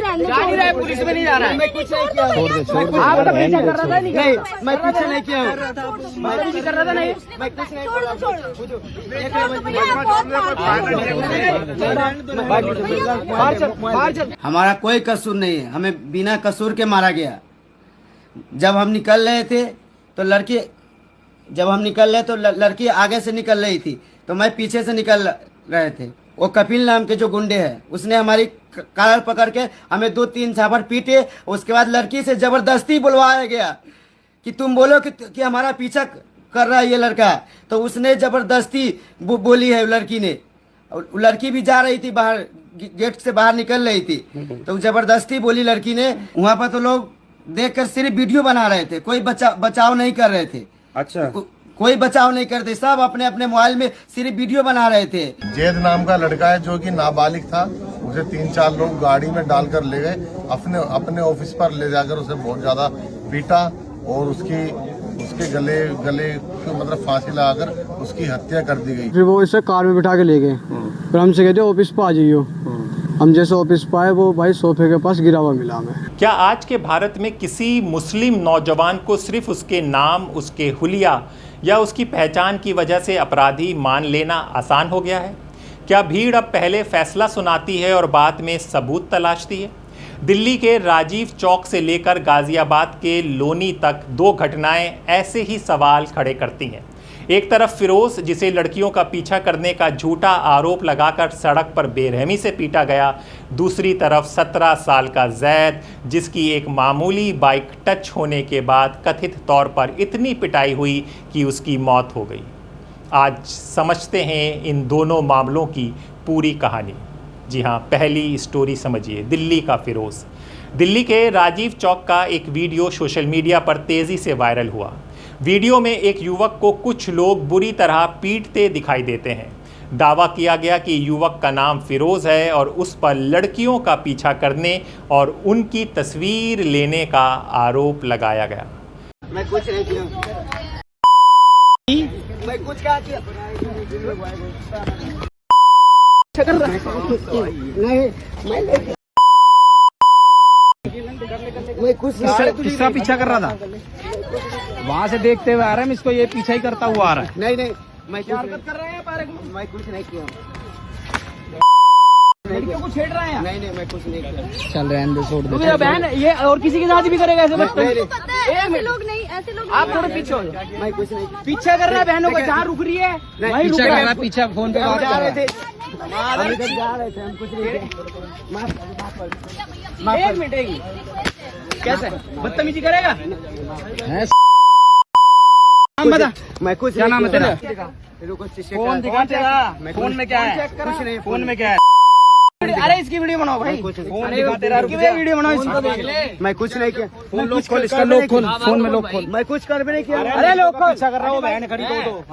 रहने दो। जा नहीं रहा है, पुलिस में नहीं जा रहा है। मैं कुछ नहीं किया। आपका पीछा कर रहा था नहीं? नहीं, मैं कुछ नहीं किया हूँ। मैं कुछ कर रहा था नहीं? मैं कुछ नहीं छोड़ दो, छोड़ दो। बाहर चल। हमारा कोई कसूर नहीं है, हमें बिना कसूर के मारा गया। जब हम निकल रहे थे तो लड़की आगे से निकल रही थी, तो मैं पीछे से निकल रहे थे। वो कपिल नाम के जो गुंडे हैं, उसने हमारी कॉलर पकड़ के हमें 2-3 झापड़ पीटे। उसके बाद लड़की से जबरदस्ती बुलवाया गया कि तुम बोलो कि हमारा पीछा कर रहा है ये लड़का। तो उसने जबरदस्ती बोली है लड़की ने। और लड़की भी जा रही थी बाहर, गेट से बाहर निकल रही थी, तो जबरदस्ती बोली लड़की ने। वहाँ पर तो लोग देखकर सिर्फ वीडियो बना रहे थे, कोई बचाव नहीं कर रहे थे। अच्छा, कोई बचाव नहीं करते, सब अपने अपने मोबाइल में सिर्फ वीडियो बना रहे थे। जैद नाम का लड़का है जो कि नाबालिग था, उसे 3-4 लोग गाड़ी में डालकर ले गए, अपने ऑफिस पर ले जाकर उसे बहुत ज्यादा पीटा और उसके गले मतलब फांसी लगाकर उसकी हत्या कर दी गई। फिर वो इसे कार में बिठा के ले गए। फिर हमसे कहते ऑफिस पे आ जाइयो। हम जैसे ऑफिस पे आए, वो भाई सोफे के पास गिरा हुआ मिला हमें। क्या आज के भारत में किसी मुस्लिम नौजवान को सिर्फ उसके नाम, उसके हुलिया या उसकी पहचान की वजह से अपराधी मान लेना आसान हो गया है? क्या भीड़ अब पहले फैसला सुनाती है और बाद में सबूत तलाशती है? दिल्ली के राजीव चौक से लेकर गाजियाबाद के लोनी तक 2 घटनाएं ऐसे ही सवाल खड़े करती हैं। एक तरफ फिरोज, जिसे लड़कियों का पीछा करने का झूठा आरोप लगाकर सड़क पर बेरहमी से पीटा गया। दूसरी तरफ 17 साल का जैद, जिसकी एक मामूली बाइक टच होने के बाद कथित तौर पर इतनी पिटाई हुई कि उसकी मौत हो गई। आज समझते हैं इन दोनों मामलों की पूरी कहानी। जी हाँ, पहली स्टोरी समझिए, दिल्ली का फिरोज। दिल्ली के राजीव चौक का एक वीडियो सोशल मीडिया पर तेज़ी से वायरल हुआ। वीडियो में एक युवक को कुछ लोग बुरी तरह पीटते दिखाई देते हैं। दावा किया गया कि युवक का नाम फिरोज है और उस पर लड़कियों का पीछा करने और उनकी तस्वीर लेने का आरोप लगाया गया। मैं कुछ नहीं किया। मैं कुछ क्या किया? नहीं, मैं कुछ किसका पीछा कर रहा था? वहाँ से देखते हुए आ रहा है, इसको ये पीछा ही करता हुआ आ रहा है। नहीं, मैं हरकत कर रहे हैं पार्क में। मैं कुछ नहीं किया। लड़कियों को छेड़ रहे हैं। नहीं, मैं कुछ नहीं किया। चल रहे हैं, छोड़ दे। मेरा बहन ये और किसी के साथ भी करेगा ऐसे बदतमीजी? ऐसे लोग नहीं, ऐसे लोग आप थोड़े पीछे हो जाओ। मैं कुछ नहीं किया। पीछा कर रहा है बहनों को, जहाँ रुक रही है वहीं रुक रहा है। पीछा फोन पे बात जा रहे कर थे, हम इधर जा रहे थे, हम कुछ नहीं किया। एक मिनट, कैसे बदतमीजी करेगा? नाम बता। मैं कुछ क्या नाम है तेरा? फोन दिखा तेरा। फोन में क्या है? कुछ नहीं। फोन में क्या है? अरे इसकी वीडियो बनाओ भाई। फोन दिखा तेरा, वीडियो बनाओ इसको देख ले। मैं कुछ नहीं किया। फोन लोग खोल, इसका लोग खोल, फोन में लोग खोल। मैं कुछ कर भी नहीं किया। अरे लोग को पीछा कर रहा हूँ, बहन खड़ी हो तो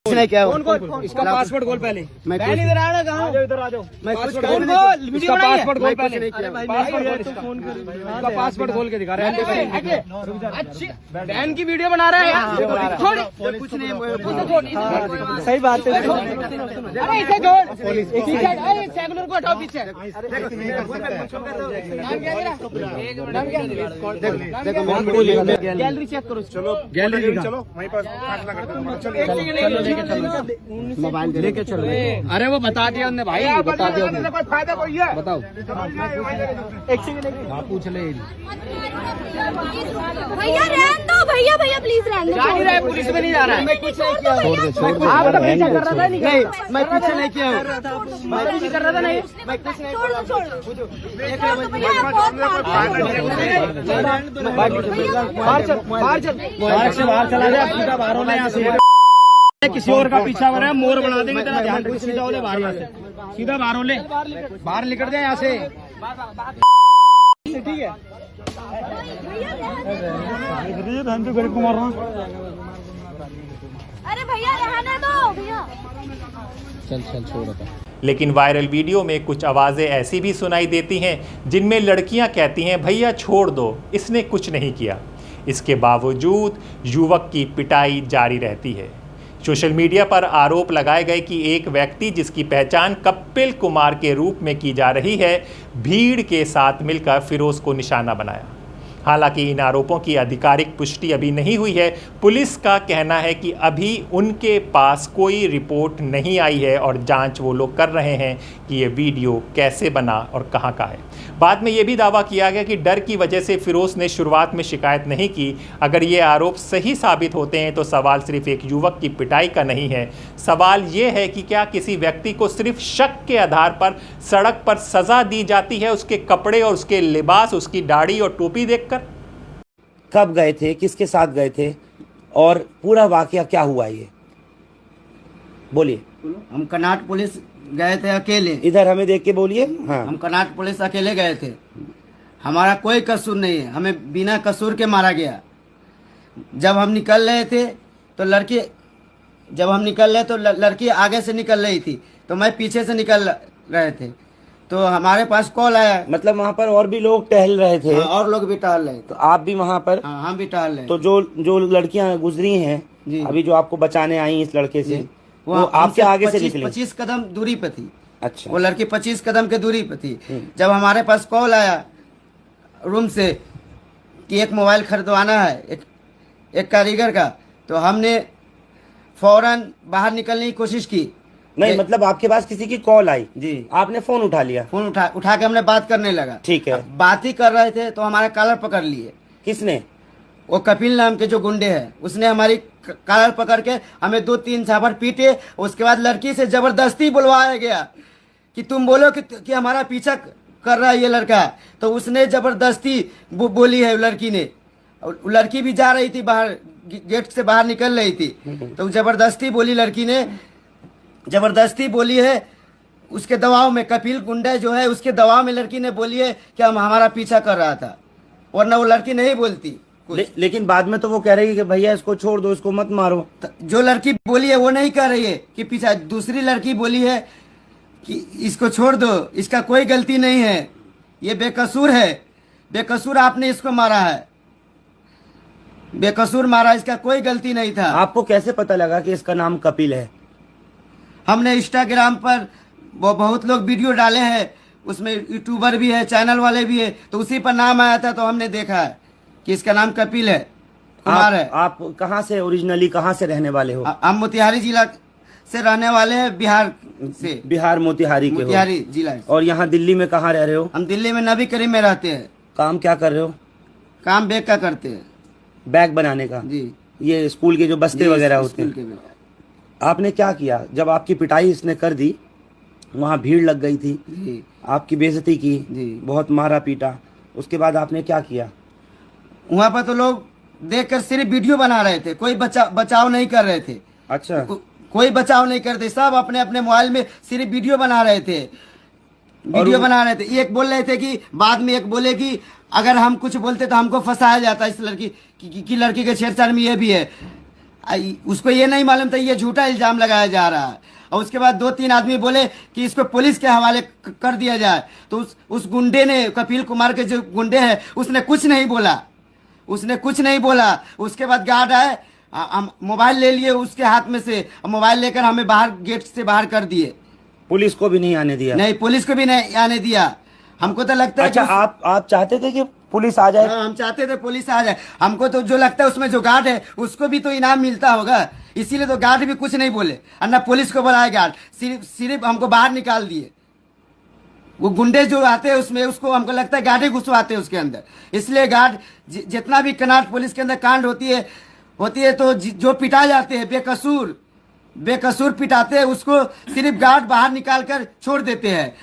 कुछ नहीं किया। इसका पासवर्ड खोल पहले। मैं बहन इधर आ रहा है, इधर आ जाओ। मैं कुछ फोन खोल, वीडियो बनाइए। पासवर्ड खोल पहले। इसका पासवर्ड खोल के दिखा रहा है। अच्छी बहन की वीडियो बना रहा है। छोड़, कुछ नहीं। सही बात है। अरे इसे छोड़, पीछे, अरे सेकुलर को हटाओ पीछे। गैलरी चेक करो। चलो गैलरी चलो, वहीं पर फैसला करते हैं। मोबाइल लेके चलो। अरे वो बता दिया उन्होंने भाई, बता दिया उन्होंने। कोई फायदा कोई है? बताओ। एक सेकंड, हाँ पूछ ले। भैया रहने दो, भैया प्लीज रहने दो। जा नहीं रहा है, पुलिस में नहीं जा रहा है। मैं कुछ नहीं किया। आपका पीछा कर रहा था नहीं? मैं कुछ नहीं किया। मैं कर रहा था नहीं? मैं कुछ नहीं। छोड़ दो। बाहर से बाहर चला जाए, सीधा बाहर होना यहाँ से। किसी और का पीछा कर रहा है, मोर बना देंगे तेरा। ध्यान रख, सीधा हो ले बाहर, यहाँ से सीधा बाहर हो ले, बाहर निकल जाए यहाँ से। ठीक है, अरे भैया रहने दो भैया। चल छोड़। लेकिन वायरल वीडियो में कुछ आवाज़ें ऐसी भी सुनाई देती हैं जिनमें लड़कियां कहती हैं, भैया छोड़ दो, इसने कुछ नहीं किया। इसके बावजूद युवक की पिटाई जारी रहती है। सोशल मीडिया पर आरोप लगाए गए कि एक व्यक्ति जिसकी पहचान कपिल कुमार के रूप में की जा रही है, भीड़ के साथ मिलकर फिरोज को निशाना बनाया। हालांकि इन आरोपों की आधिकारिक पुष्टि अभी नहीं हुई है। पुलिस का कहना है कि अभी उनके पास कोई रिपोर्ट नहीं आई है और जांच वो लोग कर रहे हैं कि ये वीडियो कैसे बना और कहां का है। बाद में ये भी दावा किया गया कि डर की वजह से फिरोज ने शुरुआत में शिकायत नहीं की। अगर ये आरोप सही साबित होते हैं तो सवाल सिर्फ एक युवक की पिटाई का नहीं है, सवाल ये है कि क्या किसी व्यक्ति को सिर्फ शक के आधार पर सड़क पर सजा दी जाती है उसके कपड़े और उसके लिबास, उसकी दाढ़ी और टोपी देखकर? कब गए थे, किसके साथ गए थे और पूरा वाकया क्या हुआ ये बोलिए। हम कर्नाटक पुलिस गए थे अकेले। इधर हमें देख के बोलिए। हाँ, हम कर्नाटक पुलिस अकेले गए थे। हमारा कोई कसूर नहीं है, हमें बिना कसूर के मारा गया। जब हम निकल रहे थे तो लड़की आगे से निकल रही थी, तो मैं पीछे से निकल रहे थे, तो हमारे पास कॉल आया। मतलब वहाँ पर और भी लोग टहल रहे थे? हाँ, और लोग भी टहल रहे थे। तो आप भी वहाँ पर? हाँ, हम भी टहल रहे। तो जो लड़कियां गुजरी हैं जी, अभी जो आपको बचाने आई इस लड़के से, वो आपके आगे से निकली? 25 कदम दूरी पे थी। अच्छा। वो लड़की 25 कदम के दूरी पे थी। जब हमारे पास कॉल आया रूम से कि एक मोबाइल खरीदवाना है एक कारीगर का, तो हमने फौरन बाहर निकलने की कोशिश की। नहीं, मतलब आपके पास किसी की कॉल आई जी, आपने फोन उठा लिया? फोन उठा के हमने बात करने लगा। ठीक है। बात ही कर रहे थे तो हमारा कॉलर पकड़ लिए। किसने? वो कपिल नाम के जो गुंडे हैं, उसने हमारी कॉलर पकड़ के हमें 2-3 झापड़ पीटे। उसके बाद लड़की से जबरदस्ती बुलवाया गया कि तुम बोलो कि हमारा पीछा कर रहा है ये लड़का। तो उसने जबरदस्ती बोली है लड़की ने। लड़की भी जा रही थी बाहर, गेट से बाहर निकल रही थी, तो जबरदस्ती बोली लड़की ने, जबरदस्ती बोली है। उसके दबाव में कपिल गुंडा जो है उसके दबाव में लड़की ने बोली है कि हमारा पीछा कर रहा था, वरना वो लड़की नहीं बोलती कुछ। लेकिन बाद में तो वो कह रही है कि भैया इसको छोड़ दो, इसको मत मारो। जो लड़की बोली है वो नहीं कह रही है कि पीछा, दूसरी लड़की बोली है कि इसको छोड़ दो, इसका कोई गलती नहीं है, ये बेकसूर है, बेकसूर आपने इसको मारा है, बेकसूर मारा, इसका कोई गलती नहीं था। आपको कैसे पता लगा कि इसका नाम कपिल है? हमने इंस्टाग्राम पर वो बहुत लोग वीडियो डाले हैं, उसमें यूट्यूबर भी है, चैनल वाले भी है, तो उसी पर नाम आया था, तो हमने देखा है कि इसका नाम कपिल है, कुमार है। आप कहाँ से ओरिजिनली कहाँ से रहने वाले हो? हम मोतिहारी जिला से रहने वाले हैं, बिहार से। बिहार मोतिहारी के हो? मोतिहारी जिला। और यहाँ दिल्ली में कहाँ रह रहे हो? हम दिल्ली में नबी करीम में रहते हैं। काम क्या कर रहे हो? काम बैग का करते हैं। बैग बनाने का? जी। ये स्कूल के जो बस्ते वगैरह होते हैं। आपने क्या किया जब आपकी पिटाई इसने कर दी? वहाँ भीड़ लग गई थी जी, आपकी बेइज्जती की जी, बहुत मारा पीटा, उसके बाद आपने क्या किया? वहाँ पर तो लोग देखकर सिर्फ वीडियो बना रहे थे, कोई बचाव नहीं कर रहे थे। अच्छा। कोई बचाव नहीं करते, सब अपने अपने मोबाइल में सिर्फ वीडियो बना रहे थे, वीडियो बना रहे थे। एक बोल रहे थे कि बाद में एक बोले कि अगर हम कुछ बोलते तो हमको फंसाया जाता, इस लड़की की लड़की के छेड़छाड़ में ये भी है। उसको ये नहीं मालूम था ये झूठा इल्जाम लगाया जा रहा है। और उसके बाद 2-3 आदमी बोले कि इसको पुलिस के हवाले कर दिया जाए, तो उस गुंडे ने, कपिल कुमार के जो गुंडे हैं, उसने कुछ नहीं बोला, उसने कुछ नहीं बोला। उसके बाद गार्ड आए, मोबाइल ले लिए उसके हाथ में से, मोबाइल लेकर हमें बाहर, गेट से बाहर कर दिए। पुलिस को भी नहीं आने दिया? नहीं, पुलिस को भी नहीं आने दिया। हमको तो लगता है अच्छा, आप चाहते थे कि पुलिस आ जाए? हाँ, हम चाहते थे पुलिस आ जाए। हमको तो जो लगता है उसमें जो गार्ड है उसको भी तो इनाम मिलता होगा, इसीलिए तो गार्ड भी कुछ नहीं बोले और ना पुलिस को बुलाया गार्ड, सिर्फ हमको बाहर निकाल दिए। वो गुंडे जो आते हैं उसमें, उसको हमको लगता है गार्ड ही घुसवाते हैं उसके अंदर, इसलिए गार्ड जितना भी कर्नाटक पुलिस के अंदर कांड होती है तो जो पिटा जाते हैं बेकसूर पिटाते हैं, उसको सिर्फ गार्ड बाहर निकाल कर छोड़ देते हैं,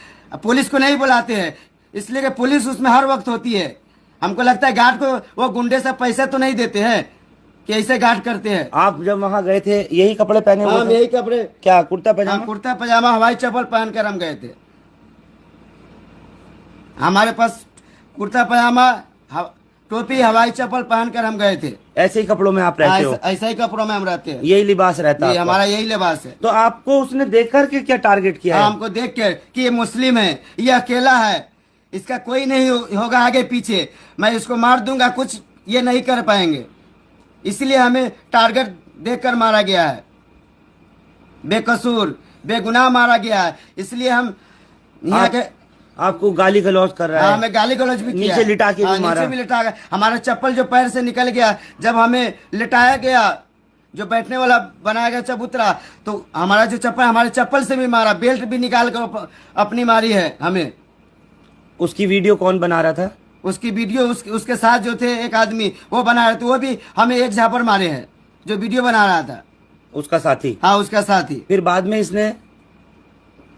पुलिस को नहीं बुलाते हैं, इसलिए कि पुलिस उसमें हर वक्त होती है। हमको लगता है गार्ड को वो गुंडे से पैसा तो नहीं देते हैं कि ऐसे गार्ड करते हैं। आप जब वहाँ गए थे यही कपड़े पहने हुए थे? यही कपड़े। क्या कुर्ता पजामा? कुर्ता पजामा, हवाई चप्पल पहनकर हम गए थे। हमारे पास कुर्ता पजामा, टोपी, हवाई चप्पल पहनकर हम गए थे। ऐसे ही कपड़ों में आप रहते हो? ऐसे ही कपड़ों में हम रहते हैं, यही लिबास रहता है हमारा, यही लिबास है। तो आपको उसने देख कर के क्या टारगेट किया है? हमको देख कर कि ये मुस्लिम है, ये अकेला है, इसका कोई नहीं होगा आगे पीछे, मैं इसको मार दूंगा, कुछ ये नहीं कर पाएंगे, इसलिए हमें टारगेट देकर मारा गया है। बेकसूर बेगुनाह मारा गया है। इसलिए हम यहाँ के आपको गाली गलौज कर रहा है। हमें गाली गलौज भी किया, नीचे लिटा के भी मारा। नीचे भी लिटा गया। हमारा चप्पल जो पैर से निकल गया, जब हमें लिटाया गया, जो बैठने वाला बनाया गया चबूतरा, तो हमारा जो चप्पल, हमारे चप्पल से भी मारा, बेल्ट भी निकाल कर अपनी मारी है हमें। उसकी वीडियो कौन बना रहा था? उसकी वीडियो उसके साथ जो थे एक आदमी वो बना रहे थे, वो भी हमें एक झापर मारे हैं, जो वीडियो बना रहा था उसका साथी। हाँ, उसका साथी। फिर बाद में इसने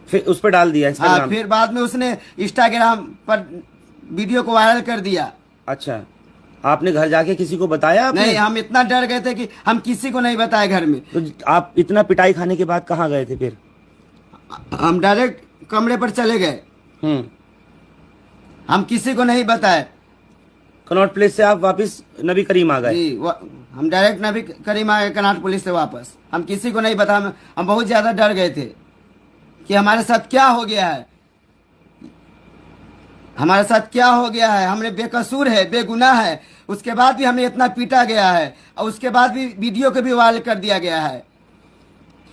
फिर उस पर डाल दिया इंस्टाग्राम। हाँ, फिर बाद में उसने इंस्टाग्राम पर वीडियो को वायरल कर दिया। अच्छा, आपने घर जाके किसी को बताया आपने? नहीं, हम इतना डर गए थे कि हम किसी को नहीं बताए घर में। तो आप इतना पिटाई खाने के बाद कहाँ गए थे फिर? हम डायरेक्ट कमरे पर चले गए, हम किसी को नहीं बताए। कनॉट प्लेस से आप वापस नबी करीम आ गए? जी, हम डायरेक्ट नबी करीम आ गए कनॉट पुलिस से वापस। हम किसी को नहीं बताया, हम बहुत ज्यादा डर गए थे कि हमारे साथ क्या हो गया है, हमारे साथ क्या हो गया है। हमने बेकसूर है, बेगुनाह है, उसके बाद भी हमें इतना पीटा गया है, और उसके बाद भी वीडियो को भी वायरल कर दिया गया है।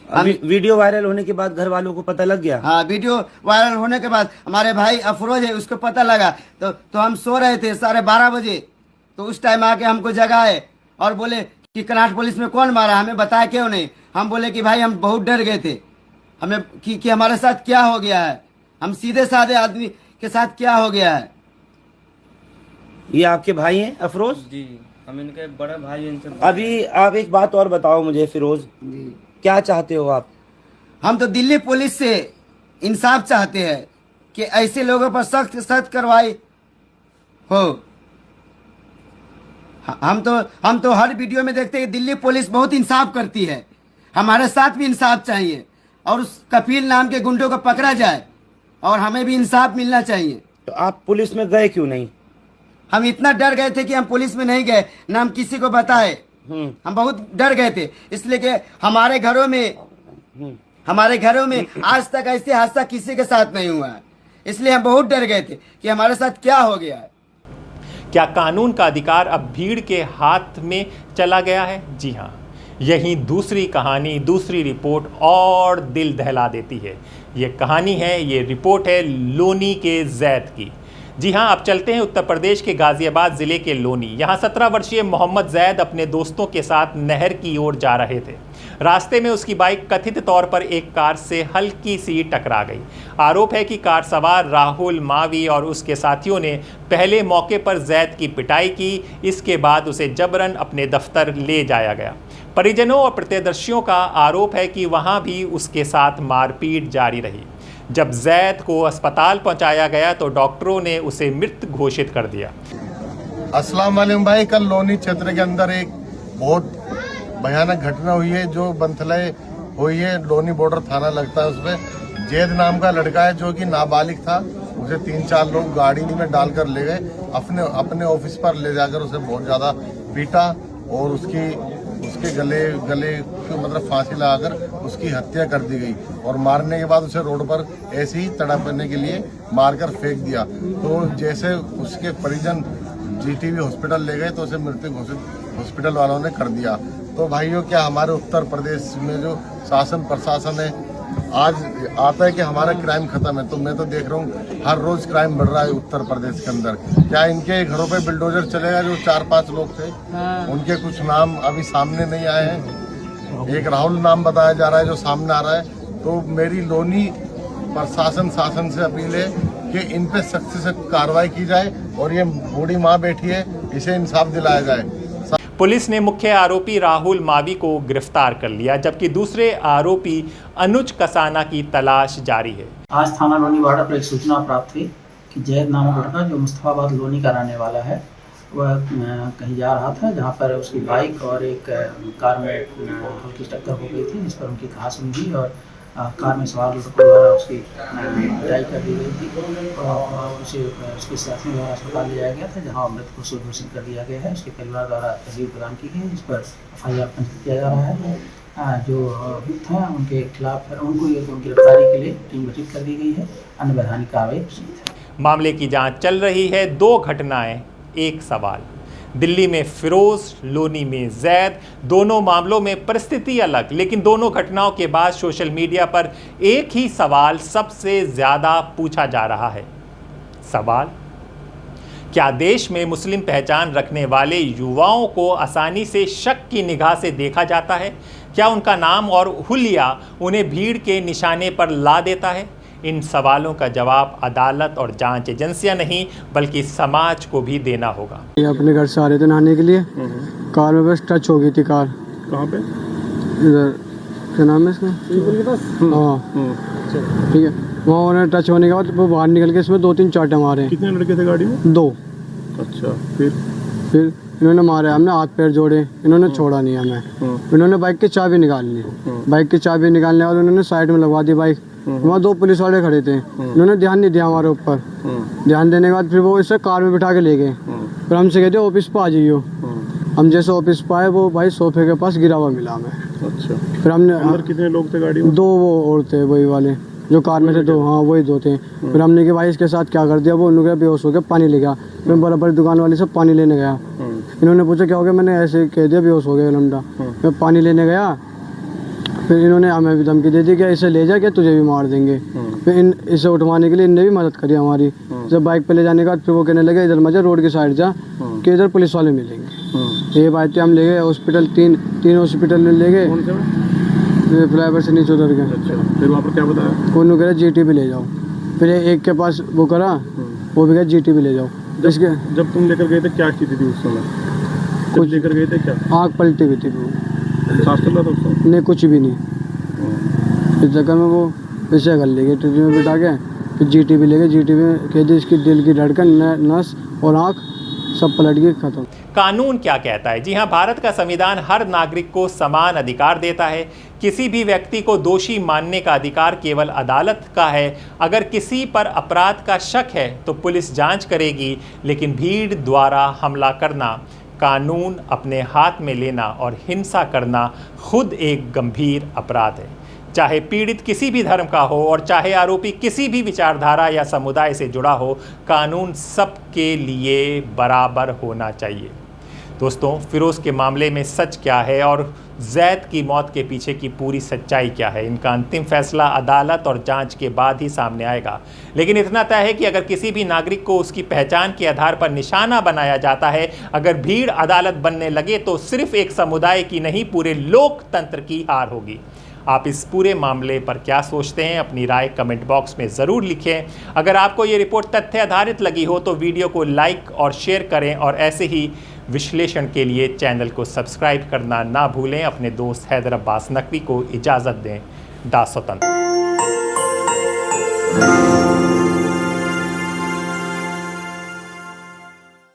वीडियो वायरल होने के बाद घर वालों को पता लग गया? हाँ, वीडियो वायरल होने के बाद हमारे भाई अफरोज है, उसको पता लगा, तो हम सो रहे थे 12:30 बजे, तो उस टाइम आके हमको जगाए और बोले कि कनॉट पुलिस में कौन मारा, हमें बताया क्यों नहीं। हम बोले कि भाई हम बहुत डर गए थे, हमें कि हमारे साथ क्या हो गया है, हम सीधे साधे आदमी के साथ क्या हो गया है। ये आपके भाई हैं अफरोज? जी, हम इनके बड़े भाई। इनसे अभी आप एक बात और बताओ मुझे फिरोज, क्या चाहते हो आप? हम तो दिल्ली पुलिस से इंसाफ चाहते हैं कि ऐसे लोगों पर सख्त सख्त कार्रवाई हो। हम तो हर वीडियो में देखते हैं कि दिल्ली पुलिस बहुत इंसाफ करती है, हमारे साथ भी इंसाफ चाहिए, और उस कपिल नाम के गुंडों को पकड़ा जाए, और हमें भी इंसाफ मिलना चाहिए। तो आप पुलिस में गए क्यों नहीं? हम इतना डर गए थे कि हम पुलिस में नहीं गए, ना हम किसी को बताए। हम बहुत डर गए थे, इसलिए कि हमारे घरों में आज तक ऐसे हादसा किसी के साथ नहीं हुआ है, इसलिए हम बहुत डर गए थे कि हमारे साथ क्या हो गया है। क्या कानून का अधिकार अब भीड़ के हाथ में चला गया है? जी हाँ, यही दूसरी कहानी, दूसरी रिपोर्ट और दिल दहला देती है। ये कहानी है, ये रिपोर्ट है लोनी के जैद की। जी हाँ, अब चलते हैं उत्तर प्रदेश के गाज़ियाबाद ज़िले के लोनी। यहाँ 17 वर्षीय मोहम्मद जैद अपने दोस्तों के साथ नहर की ओर जा रहे थे। रास्ते में उसकी बाइक कथित तौर पर एक कार से हल्की सी टकरा गई। आरोप है कि कार सवार राहुल मावी और उसके साथियों ने पहले मौके पर जैद की पिटाई की, इसके बाद उसे जबरन अपने दफ्तर ले जाया गया। परिजनों और प्रत्यक्षदर्शियों का आरोप है कि वहाँ भी उसके साथ मारपीट जारी रही। जब जैद को अस्पताल पहुंचाया गया तो डॉक्टरों ने उसे मृत घोषित कर दिया। अस्सलाम वालेकुम भाई, कल लोनी क्षेत्र के अंदर एक बहुत भयानक घटना हुई है जो बंथले हुई है। लोनी बॉर्डर थाना लगता है, उसमें जैद नाम का लड़का है जो कि नाबालिग था, उसे 3-4 लोग गाड़ी में डालकर ले गए, अपने ऑफिस पर ले जाकर उसे बहुत ज्यादा पीटा और उसके गले को मतलब फांसी लगाकर उसकी हत्या कर दी गई, और मारने के बाद उसे रोड पर ऐसे ही तड़पने के लिए मारकर फेंक दिया। तो जैसे उसके परिजन जीटीबी हॉस्पिटल ले गए तो उसे मृत्यु घोषित हॉस्पिटल वालों ने कर दिया। तो भाइयों, क्या हमारे उत्तर प्रदेश में जो शासन प्रशासन है आज आता है कि हमारा क्राइम खत्म है, तो मैं तो देख रहा हूँ हर रोज क्राइम बढ़ रहा है उत्तर प्रदेश के अंदर। क्या इनके घरों पे बिल्डोजर चलेगा? जो 4-5 लोग थे उनके कुछ नाम अभी सामने नहीं आए हैं, एक राहुल नाम बताया जा रहा है जो सामने आ रहा है। तो मेरी लोनी प्रशासन शासन से अपील है कि इन पे सख्त से कार्रवाई की जाए, और ये बूढ़ी माँ बैठी है इसे इंसाफ दिलाया जाए। पुलिस ने मुख्य आरोपी राहुल मावी को गिरफ्तार कर लिया, जबकि दूसरे आरोपी अनुज कसाना की तलाश जारी है। आज थाना लोनी बॉर्डर पर एक सूचना प्राप्त हुई कि जैद नामक लड़का जो मुस्तफाबाद लोनी का रहने वाला है, वह कहीं जा रहा था, जहां पर उसकी बाइक और एक कार में हल्की टक्कर हो गई थी, जिस पर उनकी घास हुई और कार में सवार लोगों द्वारा उसकी पिटाई कर दी गई थी, और उसे उसके साथ में अस्पताल ले जाया गया था, जहां मृत को घोषित कर दिया गया है। उसके परिवार द्वारा तहरीर प्रदान की गई, जिस पर FIR पंजीकृत किया जा रहा है। जो अभियुक्त हैं उनके खिलाफ उनको उनकी गिरफ्तारी के लिए टीम गठित कर दी गई है, अन्य वैधानिक कार्रवाई प्रचलित है। मामले की जांच चल रही है। 2 घटनाएं, एक सवाल। दिल्ली में फिरोज, लोनी में जैद। दोनों मामलों में परिस्थिति अलग, लेकिन दोनों घटनाओं के बाद सोशल मीडिया पर एक ही सवाल सबसे ज़्यादा पूछा जा रहा है। सवाल, क्या देश में मुस्लिम पहचान रखने वाले युवाओं को आसानी से शक की निगाह से देखा जाता है? क्या उनका नाम और हुलिया उन्हें भीड़ के निशाने पर ला देता है? इन सवालों का जवाब अदालत और जांच एजेंसियां नहीं बल्कि समाज को भी देना होगा। ये अपने घर से आ रहे थे नहाने के लिए, कार में बस टच हो गई थी कार। कहाँ पे? इधर क्या नाम है इसका? हाँ ठीक है। वहाँ उन्होंने टच होने के बाद वो बाहर निकल के इसमें 2-3 चाटे मारे। कितने लड़के थे गाड़ी में? 2। अच्छा, फिर इन्होंने मारे, हमने हाथ पैर जोड़े, इन्होंने छोड़ा नहीं हमें। इन्होंने बाइक की चाबी निकाल ली। बाइक की चाबी निकालने के बाद उन्होंने साइड में लगवा दी बाइक। वहाँ 2 पुलिस वाले खड़े थे, इन्होंने ध्यान नहीं दिया हमारे ऊपर। ध्यान देने के बाद फिर वो इसे कार में बिठा के ले गए। फिर हमसे कहते ऑफिस पर आ जाइयो। हम जैसे ऑफिस पर आए, वो भाई सोफे के पास गिरा हुआ मिला हमें। अच्छा, फिर हमने, अंदर कितने लोग थे गाड़ी में? 2 वो और थे, वही वाले जो कार में थे 2। हाँ वही 2 थे। फिर हमने कि भाई इसके साथ क्या कर दिया? वो उन्होंने बेहोश हो गया, पानी ले गया। फिर बराबर दुकान वाले से पानी लेने गया। इन्होंने पूछा क्या हो गया? मैंने ऐसे कह दिया बेहोश हो गया लमडा। मैं पानी लेने गया, फिर इन्होंने हमें भी धमकी दे दी कि इसे ले जा के तुझे भी मार देंगे। फिर इसे उठवाने के लिए इनने भी मदद करी हमारी। जब बाइक पे ले जाने के बाद फिर वो कहने लगे इधर मत जा, रोड की साइड जा कि इधर पुलिस वाले मिलेंगे। ये बात हम ले गए हॉस्पिटल, 3 हॉस्पिटल में ले गए। फ्लाईओवर से नीचे उतर गए। अच्छा, फिर वहाँ पर क्या बताया? उन्होंने कहा GT भी ले जाओ। फिर एक के पास वो करा, वो भी कहा GT भी ले जाओ। इसके जब तुम लेकर गए थे क्या चीज़ थी उस समय? कुछ लेकर गए थे क्या? आँख पलटी हुई थी वो। सांस चल रहा था उस समय? नहीं, कुछ भी नहीं। इस जगह में वो ऐसे कर ले गए, ट्रेन में बिठा के। फिर GT भी ले गए। GT में कह दी इसकी दिल की धड़कन, नस और आँख सब पलट गई, खत्म। कानून क्या कहता है? जी हाँ, भारत का संविधान हर नागरिक को समान अधिकार देता है। किसी भी व्यक्ति को दोषी मानने का अधिकार केवल अदालत का है। अगर किसी पर अपराध का शक है तो पुलिस जांच करेगी, लेकिन भीड़ द्वारा हमला करना, कानून अपने हाथ में लेना और हिंसा करना खुद एक गंभीर अपराध है। चाहे पीड़ित किसी भी धर्म का हो और चाहे आरोपी किसी भी विचारधारा या समुदाय से जुड़ा हो, कानून सबके लिए बराबर होना चाहिए। दोस्तों, फिरोज़ के मामले में सच क्या है और जैद की मौत के पीछे की पूरी सच्चाई क्या है, इनका अंतिम फैसला अदालत और जांच के बाद ही सामने आएगा। लेकिन इतना तय है कि अगर किसी भी नागरिक को उसकी पहचान के आधार पर निशाना बनाया जाता है, अगर भीड़ अदालत बनने लगे, तो सिर्फ एक समुदाय की नहीं, पूरे लोकतंत्र की हार होगी। आप इस पूरे मामले पर क्या सोचते हैं? अपनी राय कमेंट बॉक्स में ज़रूर लिखें। अगर आपको ये रिपोर्ट तथ्य आधारित लगी हो तो वीडियो को लाइक और शेयर करें और ऐसे ही विश्लेषण के लिए चैनल को सब्सक्राइब करना ना भूलें। अपने दोस्त हैदर अब्बास नकवी को इजाज़त दें। दास स्वतंत्र।